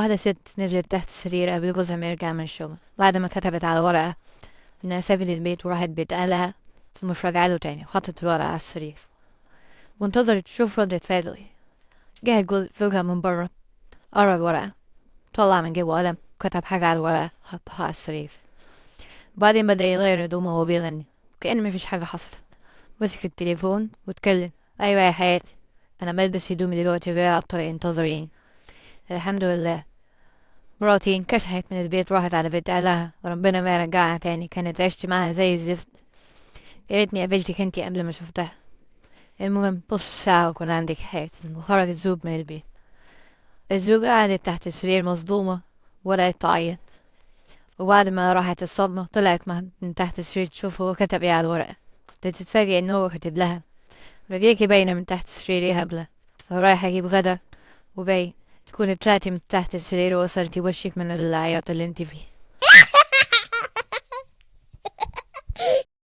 واحدة ست نزلت تحت السرير قبل جوزها ما يرجع من الشغل بعد ما كتبت على ورقة إنها سابت البيت وراحت بيت أهلها ومش راجعة له تاني، وحطت الورقة على السرير وانتظرت تشوف ردة فعله ايه. جه زوجها من برا، قرا الورقة، طلع من جيبه قلم، كتب حاجة على الورقة، حطها على السرير. بعدين بدأ يغير هدومه وهو بيغني كأن مفيش حاجة حصلت. مسك التليفون واتكلم: أيوة يا حياتي، أنا بلبس هدومي دلوقتي وجاي على الطريق، انتظريني. الحمد لله. مراتي انكشفت من البيت وراحت على بيت أهلها، وربنا ما رجعها تاني، كانت عشت معاها زي الزفت. يا ريتني قابلتك انتي قبل ما شفتها. المهم بص ساعة وكون عندك حياتي. وخرج الزوج من البيت. الزوجة قعدت تحت السرير مصدومة وبدأت تعيط، وبعد ما راحت الصدمة طلعت من تحت السرير تشوفه وكتب ايه على الورقة. تتفاجئ ان هو كاتب لها: رجليكي باينة من تحت السرير يا هبلة، رايحة اجيب غدا وباين تكوني طلعتي من تحت السرير ووصلتي وشك من العياط اللي انت فيه.